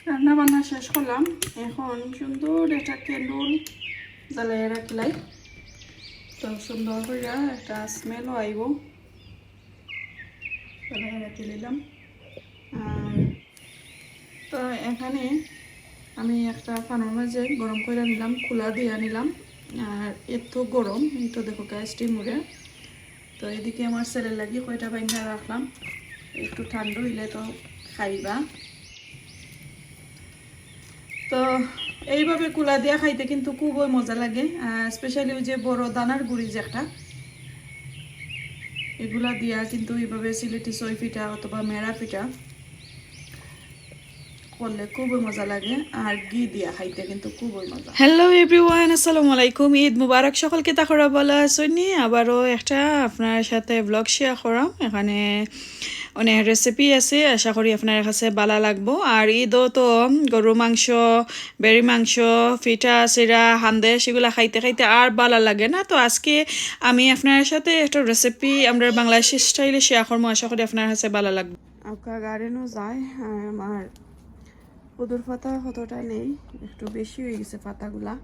রান্না বান্না শেষ করলাম। এখন সুন্দর একটা ক্যান্ডেল জ্বালাই রাখলাই, তো সুন্দর করে একটা স্মেলও আইব। জ্বালাই রাখি নিলাম। আর তো এখানে আমি একটা পানের মাঝে গরম করে নিলাম, খোলা দিয়ে নিলাম। আর এত গরম, এই তো দেখো গ্যাসটি মুড়ে। তো এদিকে আমার ছেলের লাগি কয়টা বাইন্ধা রাখলাম, একটু ঠান্ডা হইলে তো খাইবা। তো এইভাবে কুলা দিয়া খাইতে কিন্তু খুবই মজা লাগে, স্পেশালি ওই যে বড় দানার গুড়ি যে একটা, এগুলা দিয়া কিন্তু এইভাবে সিলেটি সই পিঠা অথবা মেরা পিঠা করলে খুবই মজা লাগে। আর ঘি দিয়া খাইতে কিন্তু খুবই মজা। হ্যালো এভরিওয়ান, আসসালামু আলাইকুম। ঈদ মুবারক সকলকে। তাকরা বলা আসনি আবারও একটা আপনার সাথে ব্লগ শেয়ার করাম। এখানে অনেক রেসিপি আছে, আশা করি আপনার কাছে ভালো লাগবো। আর ঈদও তো গরু মাংস, বেড়ি মাংস, পিঠা চিরা হান্দে সেগুলো খাইতে খাইতে আর ভালো লাগে না। তো আজকে আমি আপনার সাথে একটা রেসিপি আমরা বাংলাদেশি স্টাইলে শেয়ার করবো, আশা করি আপনার কাছে ভালো লাগবে। আঁকা গার্ডেনও যায়, আর আমার কদুর পাতা কতটা নেই, একটু বেশি হয়ে গেছে পাতাগুলা।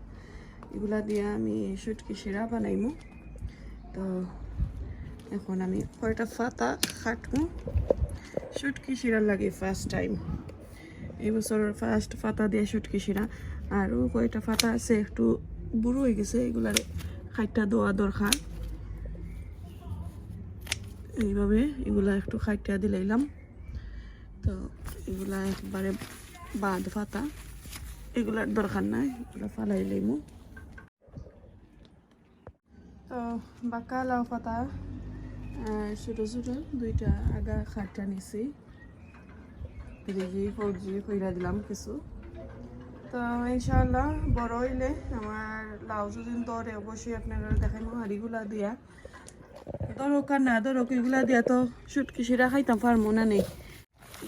এগুলা দিয়ে আমি শুটকি শিরা বানাইমু। তো এখন আমি কয়টা পাতা কাটবো শুটকি শিরার লাগে, ফার্স্ট টাইম এই বছরের ফার্স্ট পাতা দিয়ে শুটকি শিরা। আরও কয়টা পাতা আছে একটু বুড়ো হয়ে গেছে, এগুলার খাইটা দেওয়া দরকার। এইভাবে এগুলা একটু খাইটা দিলাইলাম। তো এগুলা একবারে বাঁধ পাতা, এগুলার দরকার নাই, এগুলো ফালাই লইমু। তো বাঁকা লাউ পাতা ছোটো ছোটো দুইটা আগা খাটটা নিছি, দেখি সবজি কইরা দিলাম কিছু। তো ইনশাআল্লাহ বড় হইলে আমার লাউ যদি দরে অবশ্যই আপনারা দেখাইমু। হাড়িগুলা দিয়া দরকার না দরক, এগুলা দিয়া তো শুটকি শিরা খাইতাম পারবো না নেই।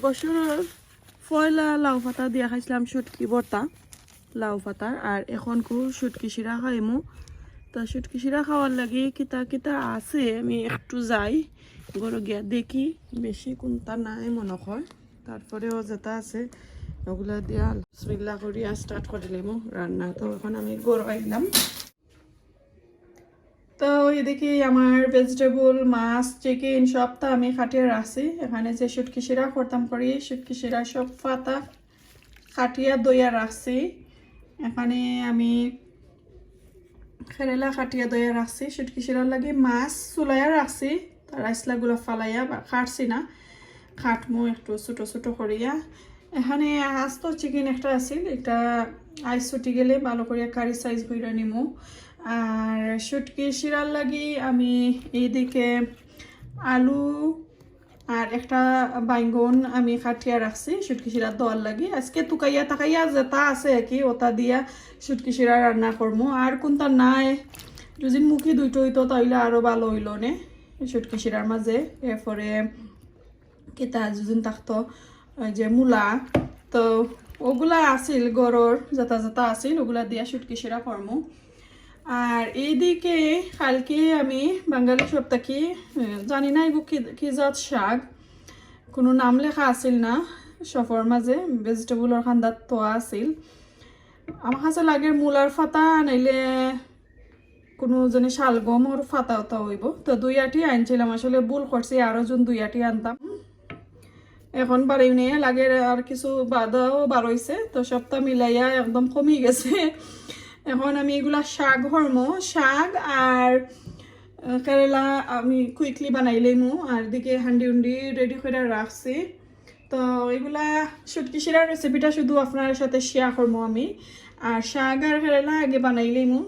বছর পয়লা লাউ পাতা দিয়া খাইছিলাম শুটকি ভর্তা লাউ পাতার, আর এখন খুব শুটকি শিরা খাইমু। তা শুটকি শিরা খাওয়ার লাগে কিতা কিতা আছে, আমি একটু যাই গরু গিয়া দেখি, বেশি কোনটা নাই মনে হয়। তারপরেও যেটা আছে ওগুলা দিয়া বিসমিল্লাহ করিয়া স্টার্ট করে দিলাম রান্না। তো এখন আমি গরু আইলাম। তো এদিকে আমার ভেজিটেবল, মাছ, চিকেন সবটা আমি কাটিয়ে রাখছি। এখানে যে শুটকি শিরা করতাম করি, শুটকি শিরা সব পাতা কাটিয়া দইয়া রাখছি। এখানে আমি খেরেলা কাটিয়া দইয়া রাখছি। শুটকি শিরার লাগে মাছ চুলাইয়া রাখছি, রাইসলাগুলো ফালাইয়া বা কাটছি না, কাটমো একটু ছোটো ছোটো করিয়া। এখানে আস্ত চিকেন একটা আছিল, এটা আইস ছুটি গেলে ভালো করিয়া কারি সাইজ কইরা নিমু। আর শুটকি শিরার লাগি আমি এইদিকে আলু আর একটা বাইঙ্গন আমি কাটিয়া রাখছি শুটকি শিরা দেওয়ার লাগি। আজকে তুকাইয়া তাকাইয়া যেটা আছে কি ওটা দিয়া শুটকি শিরা রান্না করবো। আর কোনটা নাই যদি মুখি দুইটো হইতো তাইলে আরও ভালো হইল নে শুটকি শিরার মাঝে। এরপরে কেতা যদিন থাকতো যে মূলা, তো ওগুলা আছিল গরর যেটা যেটা আছিল ওগুলা দিয়া শুটকি শিরা করবো। আর এইদিকে কালকে আমি বাঙালি সপ্তাহে জানি না এগু কি জাত শাক, কোনো নাম লেখা আছিল না সফর মাঝে, ভেজিটেবলের খান্দাত তোয়া আছিল। আমার কাছে লাগে মূলার ফাতা নাইলে কোনো জনে শালগমর ফাতা ওটা হইব। তো দুই আটি আনছিলাম, আসলে ভুল করছি, আরও জন দুই আটি আনতাম। এখন বাড়ি নিয়ে লাগে আর কিছু বাদাও বাড়ইছে, তো সবটা মিলাইয়া একদম কমে গেছে। এখন আমি এগুলা শাক হরমো, শাক আর কেরালা আমি কুইকলি বানাই লইমু। আর দিকে হান্ডি উন্ডি রেডি করে রাখছি। তো এগুলা শুটকি শিরার রেসিপিটা শুধু আপনার সাথে শেয়ার করবো আমি। আর শাক আর কেরালা আগে বানাই লইমু,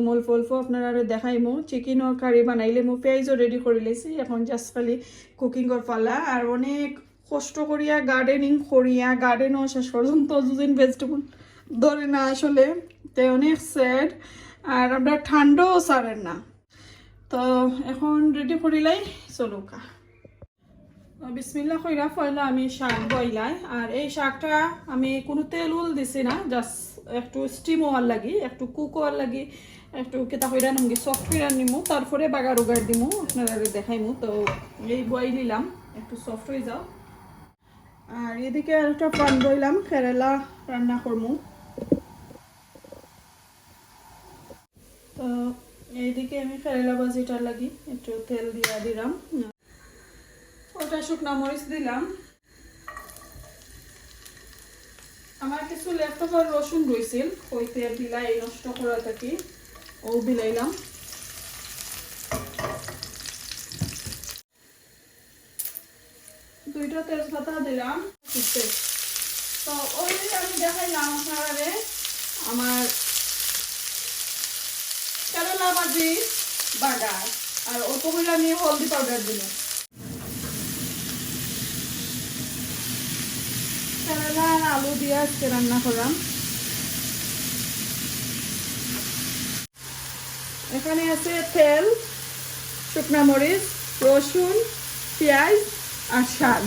মল্প অল্প আপনারা দেখাইমু। চিকেনও কারি বানাই লইমু, পেঁয়াজও রেডি করে লেছি। এখন জাস্ট খালি কুকিংয়ের পালা। আর অনেক কষ্ট করিয়া গার্ডেনিং করিয়া, গার্ডেনও শেষ পর্যন্ত দুদিন ভেজিটেবল ধরে না আসলে, তাই অনেক স্যাড। আর আমরা ঠান্ডাও সারেন না। তো এখন রেডি করিলাই চলুকা। বিসমিল্লাহ কইরা পয়লা আমি শাক বইলাই। আর এই শাকটা আমি কোনো তেল উল দিছি না, জাস্ট একটু স্টিম হওয়ার লাগি, একটু কুক হওয়ার লাগি, একটু কেতা কইরা নামগি সফট কইরা নিমু, তারপরে বাগার উগার দিমু আপনারা দেখাইমু। তো এই বই নিলাম একটু সফট হয়ে যাও। আর এদিকে আর একটা প্যান বইলাম, কেরালা রান্না করবো। তো এইদিকে আমি কেরালা ভাজিটার লাগি একটু তেল দিয়া দিলাম, ওটা শুকনা মরিচ দিলাম। আমার কিছু লেফটোভার রসুন রয়েছিল, ওই তেল দিলাই নষ্ট করা থাকি, ও দিলাইলাম। দুইটা তেজপাতা দিলাম। তো ওই আমি দেখাইলাম আপনারা আমার কেরালা ভাজি বাগার, আর অত করে আমি হলদি পাউডার দিলাম। কেরালা আর আলু দিয়ে আজকে রান্না করলাম। এখানে আছে তেল, শুকনা মরিচ, রসুন, পেঁয়াজ আর শাক।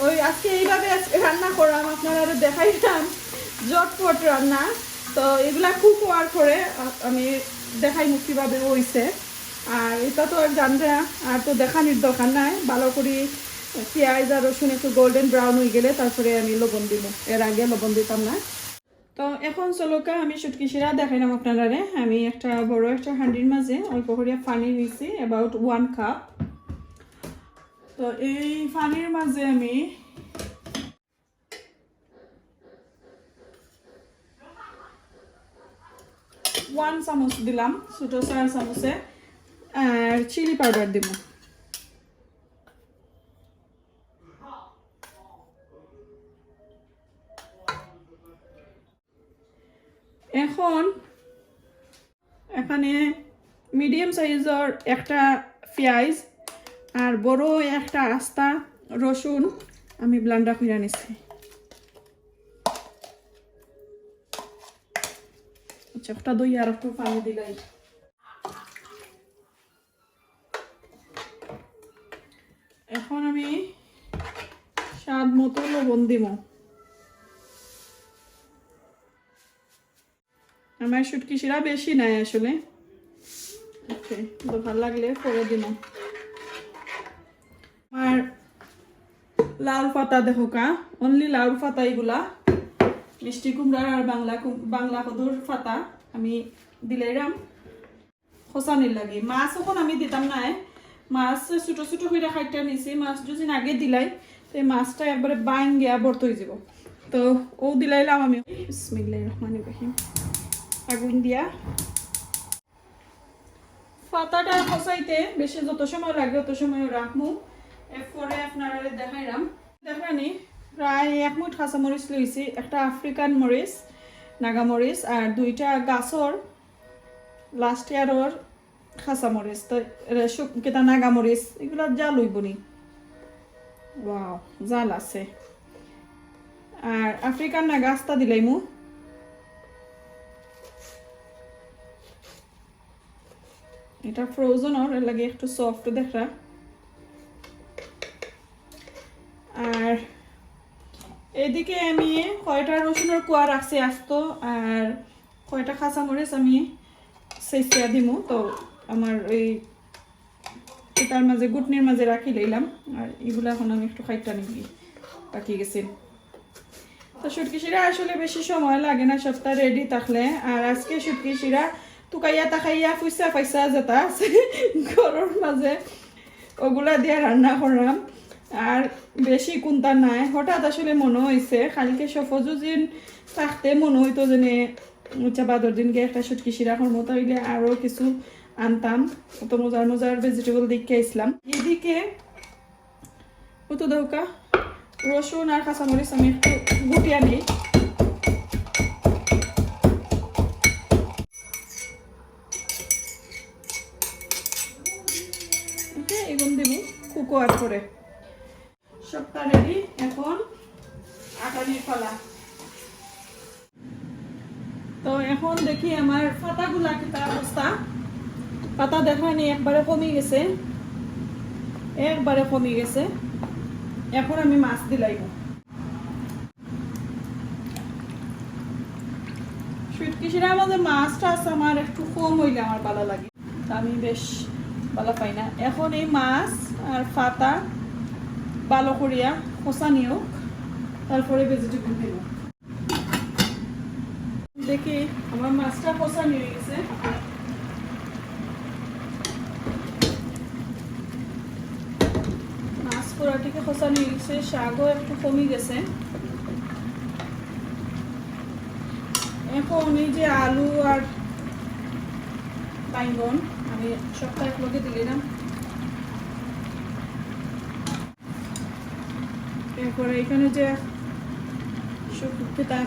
ওই আজকে এইভাবে রান্না করলাম, আপনারা দেখাইলাম জটপট রান্না। তো এগুলা খুব হওয়ার পরে আমি দেখাইমু কিভাবে হয়েছে। আর এটা তো আর জানবে আর তো দেখানির দরকার নাই, ভালো করে পেঁয়াজ আর রসুন একটু গোল্ডেন ব্রাউন হয়ে গেলে তারপরে আমি লবণ দিব, এর আগে লবণ দিতাম না। তো এখন চলোকা আমি শুটকি শিরা দেখাইলাম আপনারা। আমি একটা বড় একটা হাঁড়ির মাঝে অল্প করে পানি নিয়েছি, অ্যাবাউট 1 কাপ। তো এই পানির মাঝে আমি ওয়ান চামচ দিলাম, ছোট 4 চামচে, আর চিলি পাউডার দিব। এখন এখানে মিডিয়াম সাইজের একটা পেঁয়াজ আর বড় একটা আস্তা রসুন আমি ব্লেন্ডার করে নিচ্ছি। আচ্ছা, একটা দই আর একটু পানি দিলাই। এখন আমি স্বাদ মতো লবণ দিব। আমার শুটকি শিরা বেশি নাই আসলে, ওকে, তো ভালো লাগলে পরে দিব। আর লাউর পাতা দেখো কা, অনলি লাউর পাতা, এগুলা মিষ্টি কুমড়ার আর বাংলা কদুর পাতা আমি দিলাইরাম খোসানির লাগে। মাছ এখন আমি দিতাম না, মাছ ছোট ছোট করে খাইটা নিছি। মাছ যদি আগে দিলাই তো মাছটা একবারে বাইন গিয়া বর্ত হয়ে যাব। তো ও দিলাইলাম আমি। বিসমিল্লাহির রহমানির রহিম। আগুন দিয়া পাতাটা খসাইতে বেশি যত সময় লাগে তত সময় রাখবো। এরপরে আপনারা দেখাইলাম, দেখানি প্রায় 1 মুঠ কাঁচামরিচ লইছি, একটা আফ্রিকান মরিচ, নাগা মরিচ, আর 2টা গাছর লাস্ট ইয়ারর কাঁচামরিচ। তো কেটা নাগা মরিচ, এগুলো জাল হইবনি, ওয়াও জাল আছে। আর আফ্রিকান না গাছটা দিলাইমু। এটা ফ্রোজেন ওর লাগে একটু সফট দেখা। আর এদিকে আমি কয়টা রসুনের কুয়া রাখছি আস্ত, আর কয়টা কাঁচামরিচ আমি সেচিয়া দিমু। তো আমার ওই এটার মাঝে গুটনির মাঝে রাখি লইলাম। আর এগুলো এখন আমি একটু খাইটা নিবি বাকি গেছি। তো শুটকি শিরা আসলে বেশি সময় লাগে না, সপ্তাহ রেডি থাকলে। আর আজকে শুটকি শিরা টুকাইয়া তাকাইয়া ফুইসা ফাইসা যেটা আছে ঘরের মাঝে ওগুলা দিয়ে রান্না করলাম। আর বেশি কোনটা নাই, হঠাৎ আসলে মনে হয়েছে কালকে সফজুজিন থাকতে মনে হইতো যে বাদর দিনকে একটা শুটকি শিরা করবো, তাইলে আরও কিছু আনতাম। অত মজার মজার ভেজিটেবল দেখে আসলাম। এদিকে কত দৌকা রসুন আর কাঁচামরিচ আমি একটু গুটিয়া নিই। এগুন দিব কুকোয়ার করে। সবটা রেডি, এখন আটানির পালা। তো এখন দেখি আমার পাতাগুলা কি তার অবস্থা। পাতা দেখানি একবারে কমে গেছে, একবারে কমে গেছে। এখন আমি মাছ দিলাইব। শুটকি শিরার মধ্যে মাছটা আছে আমার একটু কম হইলে আমার ভালো লাগে, আমি বেশ ভালো পাই না। এখন এই মাছ আর পাতা ভালো করিয়া কষা নিও, তারপরে ভেজিটেবল দিব। দেখি আমার মাছটা কষা নিয়ে গেছে, মাছ পুরাটিকে কষা নিয়ে গেছে, শাকও একটু কমে গেছে। এখন এই যে আলু আর বাইগন আমি সবটা একলগে দিলাম। এরপরে এখানে যে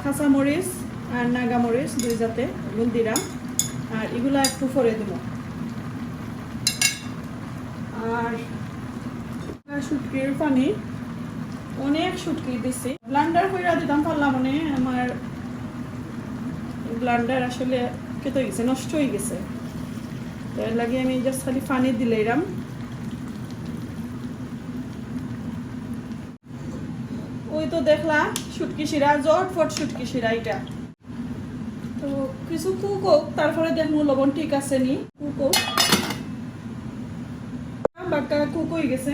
কাঁচা মরিচ আর নাগা মরিচ দুই জাতে এগুলো দিলাম, আর এগুলা একটু ফরে দেব। আর শুটকির পানি অনেক শুটকি দিছি, ব্লান্ডার করে দিতাম পারলাম, মানে আমার ব্লান্ডার আসলে কেটে গেছে, নষ্ট হয়ে গেছে, তো এর লাগে আমি জাস্ট খালি পানি দিলাম। ওই তো দেখলা শুটকি শিরা, জটফট শুটকি শিরা এটা। তো কিছু কুক হোক, তারপরে দেখবো লবণ ঠিক আছে নি। কুক হোক, বাক্কা কুক হয়ে গেছে,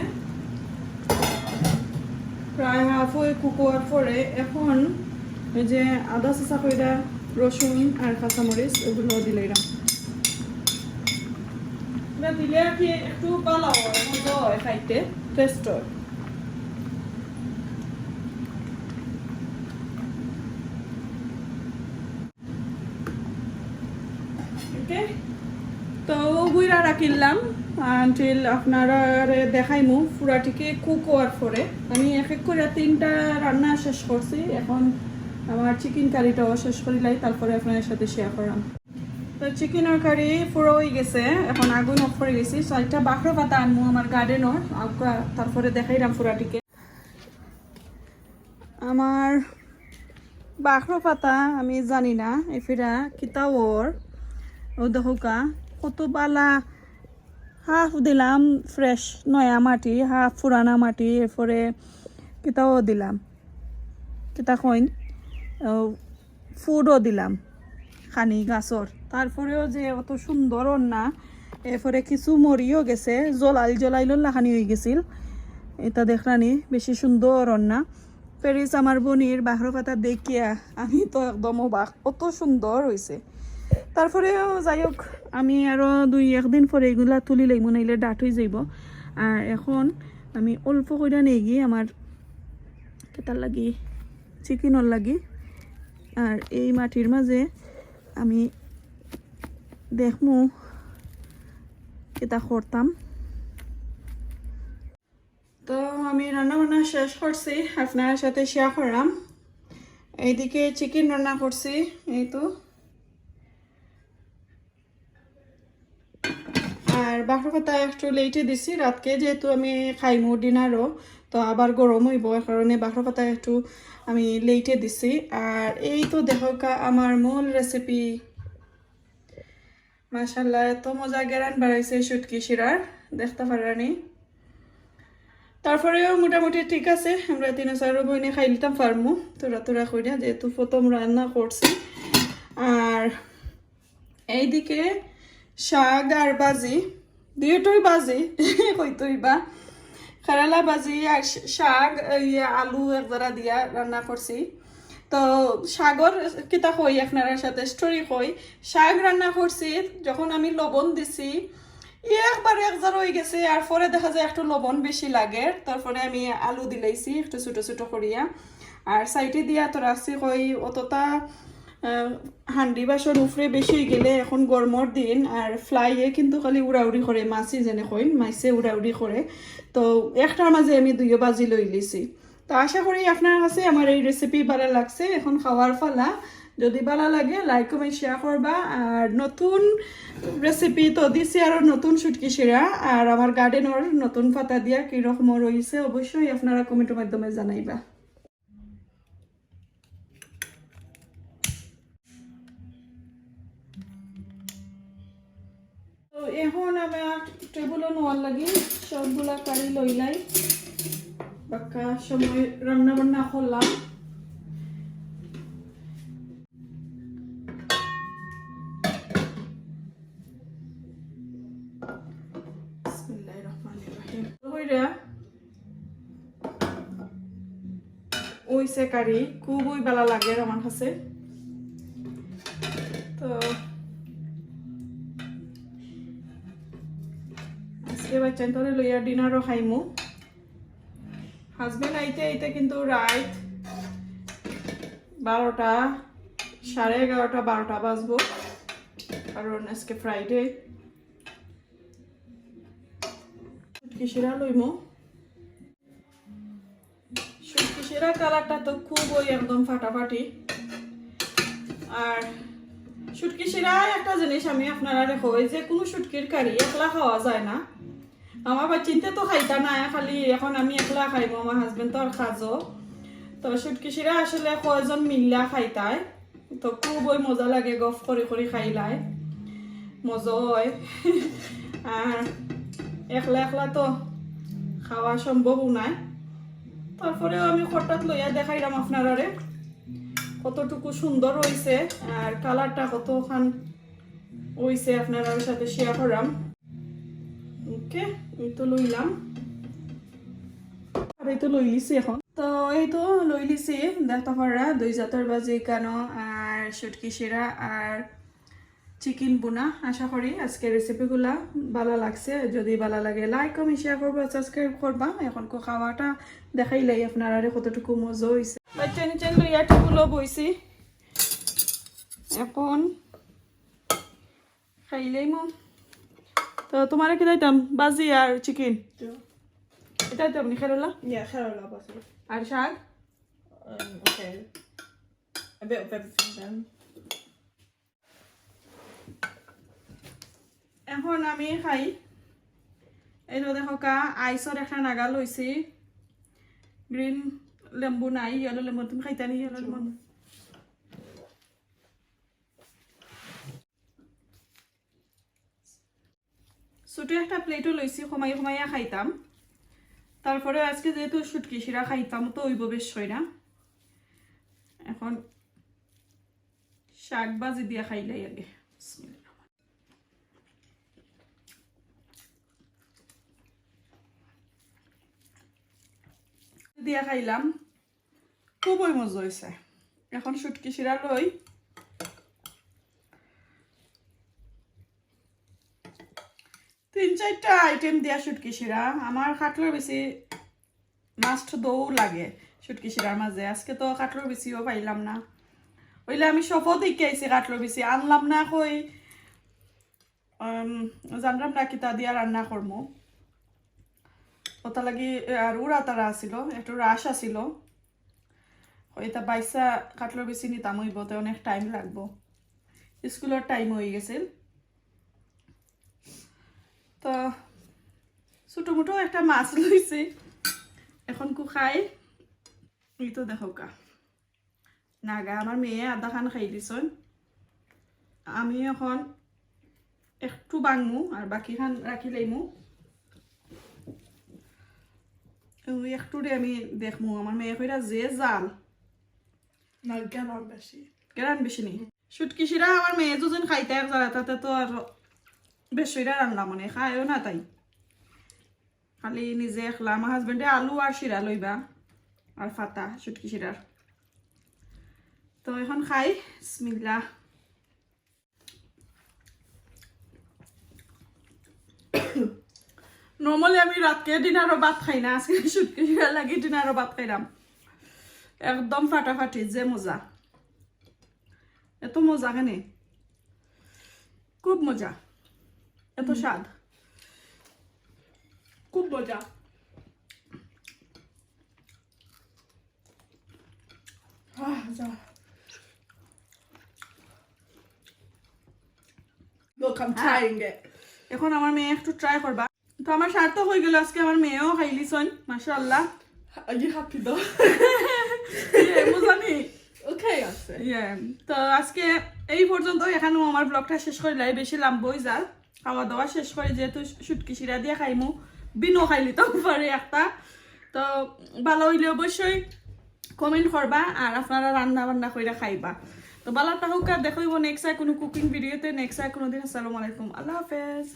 প্রায় হাফ হয়ে কুক হওয়ার পরে এখন এই যে আদা চাচা কইরা রসুন আর কাঁচামরিচ এগুলো দিলাম। দিলে আর কি একটু ভালো হয়, মজা হয় খাইতে, টেস্ট হয়। তো বুইরা রাখিলাম আনটিল আপনারা দেখাইমু পুরাটিকে কুক হওয়ার পরে। আমি এক এক করে 3টা রান্না শেষ করছি, এখন আমার চিকেন কারিটাও শেষ করিলাই, তারপরে আপনাদের সাথে শেয়ার করলাম। তো চিকেনের কারি পুরো হয়ে গেছে, এখন আগুন অফ করে গেছি। 4টা বাখরো পাতা আনমু আমার গার্ডেনের, তারপরে দেখাইলাম পুরাটিকে। আমার বাখরো পাতা আমি জানি না এফিরা কিতা ওর, ও দেখোকা কত বালা, হাফ দিলাম ফ্রেশ নয়া মাটি, হাফ পুরানা মাটি, এরপরে কিতাও দিলাম, কিতা কইন ফুডও দিলাম খানি গাছর, তারপরেও যে অত সুন্দর না। এরপরে কিছু মরিও গেছে, জলাইল লাখানি হয়ে গেছিল, এটা দেখলানি বেশি সুন্দর না। প্যারিস আমার বোনির বাখরো পাতা দেখিয়া আমি তো একদম অবাক, কত সুন্দর হয়েছে। তারপরেও যাই হোক, আমি আরও 2-1 দিন পরে এগুলা তুলি লইব, নাইলে ডাঠ হয়ে যাইব। আর এখন আমি অল্প করে নিয়ে গিয়ে আমার কেটার লাগি চিকেনের লাগি, আর এই মাটির মাঝে আমি দেখমু এটা করতাম। তো আমি রান্না বান্না শেষ করছি, আপনার সাথে শেয়ার করলাম। এইদিকে চিকেন রান্না করছি, এই তো। আর বাখরো পাতা একটু লেটে দিছি রাতকে, যেহেতু আমি খাইমু ডিনারও, তো আবার গরম হইব, এর কারণে বাখরো পাতা একটু আমি লেটে দিছি। আর এই তো দেখো আমার মূল রেসিপি, মাশাআল্লাহ এত মজা গেরান বাড়াইছে শুটকি শিরার, দেখতে পারানি। তারপরেও মোটামুটি ঠিক আছে, আমরা 3-4 বইনে খাই লিতাম পারমু তোরা কইরা, যেহেতু প্রথম রান্না করছি। আর এইদিকে শাক আর বাজি, দুটোই বাজি কইতই বা কেরালা বাজি আর শাক আলু একজোড়া দিয়া রান্না করছি। তো শাগর কিতা কই আপনার সাথে স্টোরি কই, শাক রান্না করছি, যখন আমি লবণ দিছি একবার একজার হয়ে গেছে, আর পরে দেখা যায় একটু লবণ বেশি লাগে, তারপরে আমি আলু দিলাইছি একটু ছোটো ছোটো করিয়া, আর সাইডে দিয়া তো রাখছি কই অতটা হান্ডি বাসন উফরে বেশি হয়ে গেলে এখন গরমর দিন, আর ফ্লাইয়ে কিন্তু খালি উড়াউড়ি করে, মাছি যেনে কইন মাইসে উড়াউড়ি করে, তো একটার মাঝে আমি 2 বাজি লই লিছি। তো আশা করি আপনার কাছে আমার এই রেসিপি ভালো লাগছে, এখন খাওয়ার ফালা। যদি ভালো লাগে লাইক কমেন্ট শেয়ার করবা, আর নতুন রেসিপি তো দিছি আরও নতুন শুটকি শিরা, আর আমার গার্ডেনের নতুন পাতা দিয়া কীরকম রয়েছে অবশ্যই আপনারা কমেন্টের মাধ্যমে জানাইবা। তো এখন আমার টেবিলও নোয়ার লাগি সবগুলা কারি লইলাই, বাক্কা সময় রান্না বান্না করলাম। ওইসে কারি খুবই ভালো লাগে আমার কাছে। তো আজকে বাচ্চান তোরে লইয়া ডিনারও খাইমু। হাজবেন্ড আইতে আইতে কিন্তু রাত 12টা 11:30 12টা বাজবো, কারণ আজকে ফ্রাইডে। শুটকি শিরা লইমু। শুটকি শিরা কালারটা তো খুবই একদম ফাটাফাটি। আর শুটকি শিরা একটা জিনিস আমি আপনারা দেখো, এই যে কোনো শুটকির কারি একলা খাওয়া যায় না। আমার বাচ্চিনতে তো খাইতা না, খালি এখন আমি একলা খাইবো, আমার হাজবেন্ড তো আর খাজো। তো শুটকি শিরা আসলে কয়জন মিল্লা খাইতায়, তো খুবই মজা লাগে, গফ করে করে খাইলাই মজা হয়। আর একলা একলা তো খাওয়া সম্ভবও নাই। তারপরেও আমি হঠাৎ লইয়া দেখাইলাম আপনারারে কতটুকু সুন্দর হইছে আর কালারটা কতখান হইছে আপনারা সাথে শেয়ার করলাম। ওকে, এই তো লইলাম আর এই তো লই লিছি এখন। তো এই তো লই লিছি দেখতে পারা 2 জাতের বাজি কেনো আর শুটকি শিরা আর চিকেন বুনা। আশা করি আজকের রেসিপিগুলা ভালো লাগছে। যদি ভালো লাগে লাইক কমেন্ট শেয়ার করবা, সাবস্ক্রাইব করবা। এখন খাওয়াটা দেখাইলাই আপনারা কতটুকু মজা হয়েছে। চেন চেন লইয়া টেবিলও বইছি, এখন খাইলেই মো। তো তোমার কি দিতাম বাজি আর চিকেন? এটা দিতাম নি খেরলা? Yeah, Carola butter. আর শাক? Okay. A bit of everything then. এখন আমি খাই। এই তো দেখো কা আইসর একটা নাগা লইছি, গ্রিন লেম্বু নাই, ইয়েলো লেম্বু। তুমি খাইতা নি ইয়েলো লেম্বু? ছোট একটা প্লেটও লইছি, কমাই কমাইয়া খাইতাম। তারপরে আজকে যেহেতু শুটকি শিরা খাইতাম তো ওইব বেশ হয় না, এখন শাক ভাজি দিয়া খাইলাই আগে। দিয়া খাইলাম, খুবই মজা হয়েছে। এখন শুটকি শিরা লই। তিন চারটা আইটেম দিয়া শুটকি শিরা। আমার কাটলের বেশি মাস্ট দৌ লাগে শুটকি শিরার মাঝে। আজকে তো কাটলের বেশিও পাইলাম না, ওইলে আমি সফও দেখে আইছি কাটলের বেশি আনলাম না। কই জানলাম না কিতা দিয়া রান্না করবো, ওটা লাগি আর উড়া তারা আসিল, একটু রাশ আসিল। এটা বাইসা কাটলের বেশি নিতাম হইবতে অনেক টাইম লাগবো, স্কুলের টাইম হয়ে গেছিল। তো ছোটো মোটো একটা মাছ লইছি, এখন কু খাই। এই তো দেখো কা নাগা আমার মেয়ে আধা খান খাই দিছন, আমি এখন একটু বাংমু আর বাকি খান রাখি লাইমু। একটু আমি দেখমু আমার মেয়ে কইরা যে জাল না কেরান বেশি, কেরান বেশি নেই। শুটকি শিরা আমার মেয়ে দুজন খাইতে এক জায়গা, তাতে তো আর বেশিরা রান্না মানে খায়ও না, তাই খালি নিজে একলা। আমার হাজবেন্ডে আলু আর শিরা লইবা আর ফাতা শুটকি শিরার। তো এখন খাই, বিসমিল্লাহ। নর্মালি আমি রাতকে ডিনারও ভাত খাই না, আজকে শুটকি শিরা লাগি ডিনারও ভাত খাইলাম। একদম ফাটাফাটি, যে মজা, এত মজা কেনে, খুব মজা, এত স্বাদ, খুব মজা। Look, I'm trying it. এখন আমার মেয়ে একটু ট্রাই করবা। তো আমার সার্থক হয়ে গেল, আজকে আমার মেয়েও খাইলিছন, মাশাআল্লাহ। Are you happy though? মজা নেই? Okay, আছে। তো আজকে এই পর্যন্ত, এখানেও আমার ব্লগটা শেষ করিলাই, বেশি লাম্বই যার। খাওয়া দাওয়া শেষ করে যেহেতু শুটকি শিরা দিয়ে খাইমু, বিনও খাইলি তো পারে একটা। তো ভালো হইলে অবশ্যই কমেন্ট করবা আর আপনারা রান্না বান্না করে খাইবা। তো ভালো থাকুক, আর দেখাইব নেক্সট কোনো কুকিং ভিডিওতে, নেক্সট কোনোদিন। আসসালামু আলাইকুম, আল্লাহ হাফেজ।